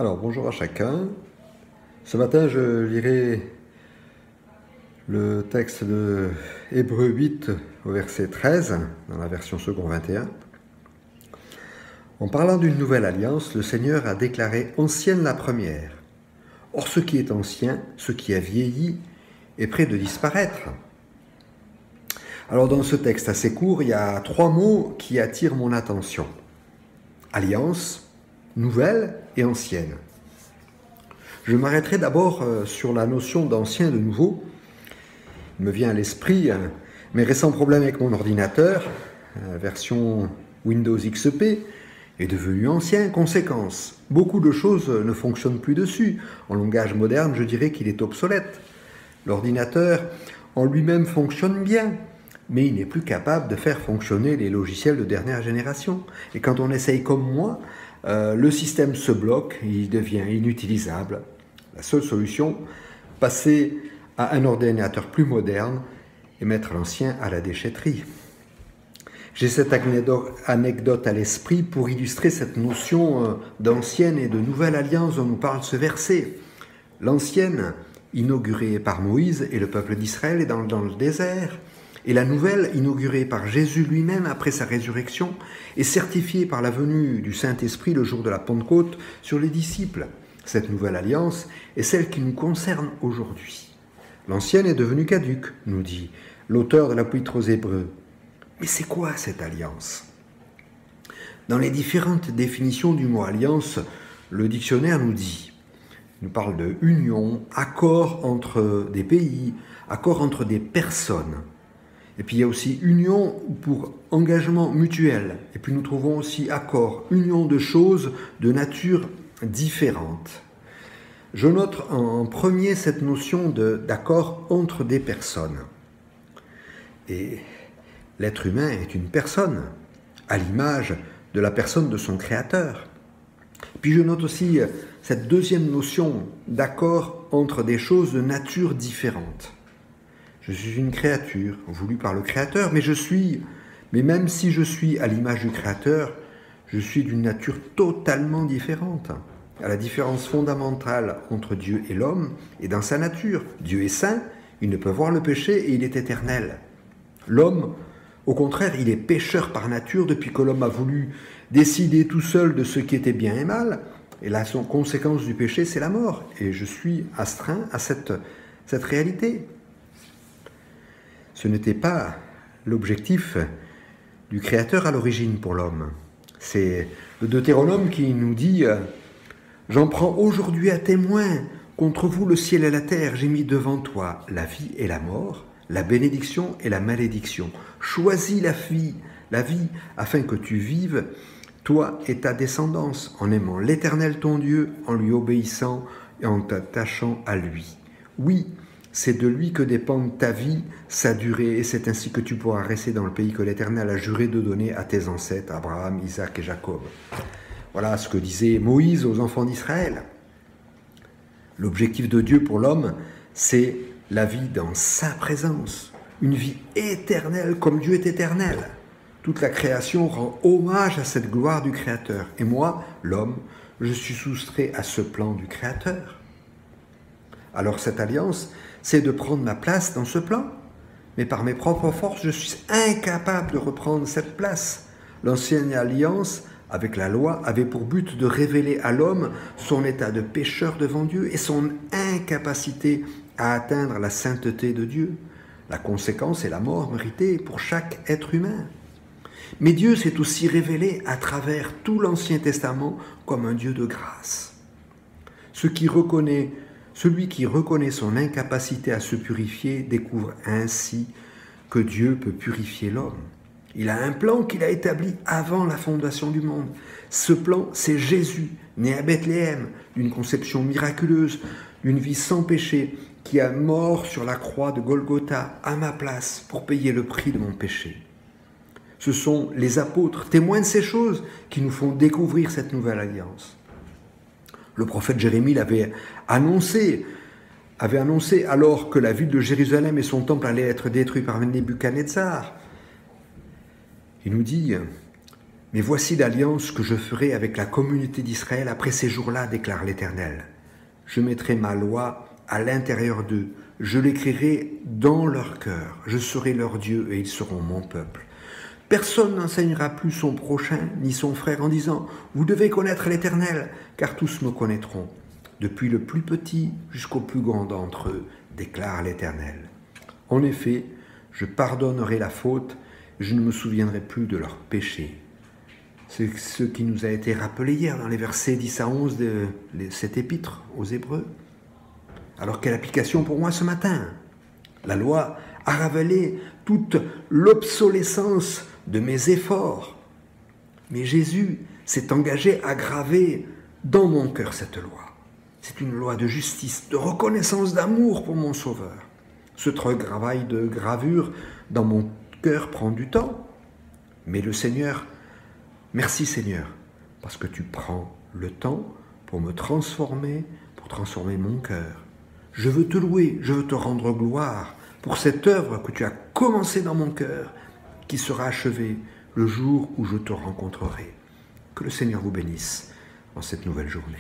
Alors, bonjour à chacun. Ce matin, je lirai le texte de Hébreux 8 au verset 13, dans la version second 21. En parlant d'une nouvelle alliance, le Seigneur a déclaré ancienne la première. Or, ce qui est ancien, ce qui a vieilli, est près de disparaître. Alors, dans ce texte assez court, il y a 3 mots qui attirent mon attention. Alliance, nouvelle et ancienne. Je m'arrêterai d'abord sur la notion d'ancien de nouveau. Il me vient à l'esprit mes récents problèmes avec mon ordinateur, version Windows XP, est devenu ancien. Conséquence, beaucoup de choses ne fonctionnent plus dessus. En langage moderne, je dirais qu'il est obsolète. L'ordinateur en lui-même fonctionne bien, mais il n'est plus capable de faire fonctionner les logiciels de dernière génération. Et quand on essaye comme moi, le système se bloque, il devient inutilisable. La seule solution, passer à un ordinateur plus moderne et mettre l'ancien à la déchetterie. J'ai cette anecdote à l'esprit pour illustrer cette notion d'ancienne et de nouvelle alliance dont nous parle ce verset. L'ancienne, inaugurée par Moïse et le peuple d'Israël, est dans le désert. Et la nouvelle, inaugurée par Jésus lui-même après sa résurrection, est certifiée par la venue du Saint-Esprit le jour de la Pentecôte sur les disciples. Cette nouvelle alliance est celle qui nous concerne aujourd'hui. L'ancienne est devenue caduque, nous dit l'auteur de l'Épître aux Hébreux. Mais c'est quoi cette alliance? Dans les différentes définitions du mot alliance, le dictionnaire nous parle de union, accord entre des pays, accord entre des personnes. Et puis il y a aussi union pour engagement mutuel. Et puis nous trouvons aussi accord, union de choses de nature différente. Je note en premier cette notion d'accord entre des personnes. Et l'être humain est une personne, à l'image de la personne de son créateur. Puis je note aussi cette deuxième notion d'accord entre des choses de nature différente. Je suis une créature voulue par le Créateur, mais même si je suis à l'image du Créateur, je suis d'une nature totalement différente. À la différence fondamentale entre Dieu et l'homme est dans sa nature. Dieu est saint, il ne peut voir le péché et il est éternel. L'homme, au contraire, il est pécheur par nature depuis que l'homme a voulu décider tout seul de ce qui était bien et mal. Et la conséquence du péché, c'est la mort. Et je suis astreint à cette réalité. Ce n'était pas l'objectif du Créateur à l'origine pour l'homme. C'est le Deutéronome qui nous dit « J'en prends aujourd'hui à témoin contre vous le ciel et la terre. J'ai mis devant toi la vie et la mort, la bénédiction et la malédiction. Choisis la vie, afin que tu vives, toi et ta descendance, en aimant l'Éternel ton Dieu, en lui obéissant et en t'attachant à lui. Oui, c'est de lui que dépendent ta vie, sa durée, et c'est ainsi que tu pourras rester dans le pays que l'Éternel a juré de donner à tes ancêtres, Abraham, Isaac et Jacob. » Voilà ce que disait Moïse aux enfants d'Israël. L'objectif de Dieu pour l'homme, c'est la vie dans sa présence, une vie éternelle comme Dieu est éternel. Toute la création rend hommage à cette gloire du Créateur. Et moi, l'homme, je suis soustrait à ce plan du Créateur. Alors cette alliance, c'est de prendre ma place dans ce plan. Mais par mes propres forces, je suis incapable de reprendre cette place. L'ancienne alliance, avec la loi, avait pour but de révéler à l'homme son état de pécheur devant Dieu et son incapacité à atteindre la sainteté de Dieu. La conséquence est la mort méritée pour chaque être humain. Mais Dieu s'est aussi révélé à travers tout l'Ancien Testament comme un Dieu de grâce. Celui qui reconnaît son incapacité à se purifier découvre ainsi que Dieu peut purifier l'homme. Il a un plan qu'il a établi avant la fondation du monde. Ce plan, c'est Jésus, né à Bethléem, d'une conception miraculeuse, d'une vie sans péché, qui a mort sur la croix de Golgotha à ma place pour payer le prix de mon péché. Ce sont les apôtres, témoins de ces choses, qui nous font découvrir cette nouvelle alliance. Le prophète Jérémie l'avait annoncé alors que la ville de Jérusalem et son temple allaient être détruits par Nebuchadnezzar. Il nous dit Mais voici l'alliance que je ferai avec la communauté d'Israël après ces jours-là, déclare l'Éternel. Je mettrai ma loi à l'intérieur d'eux, je l'écrirai dans leur cœur, je serai leur Dieu et ils seront mon peuple. Personne n'enseignera plus son prochain ni son frère en disant « Vous devez connaître l'Éternel, car tous me connaîtront, depuis le plus petit jusqu'au plus grand d'entre eux, déclare l'Éternel. En effet, je pardonnerai la faute, je ne me souviendrai plus de leurs péchés. » C'est ce qui nous a été rappelé hier dans les versets 10 à 11 de cette épître aux Hébreux. Alors quelle application pour moi ce matin? La loi a révélé toute l'obsolescence de mes efforts. Mais Jésus s'est engagé à graver dans mon cœur cette loi. C'est une loi de justice, de reconnaissance, d'amour pour mon Sauveur. Ce travail de gravure dans mon cœur prend du temps. Mais le Seigneur, merci Seigneur, parce que tu prends le temps pour me transformer, pour transformer mon cœur. Je veux te louer, je veux te rendre gloire pour cette œuvre que tu as commencée dans mon cœur, qui sera achevée le jour où je te rencontrerai. Que le Seigneur vous bénisse en cette nouvelle journée.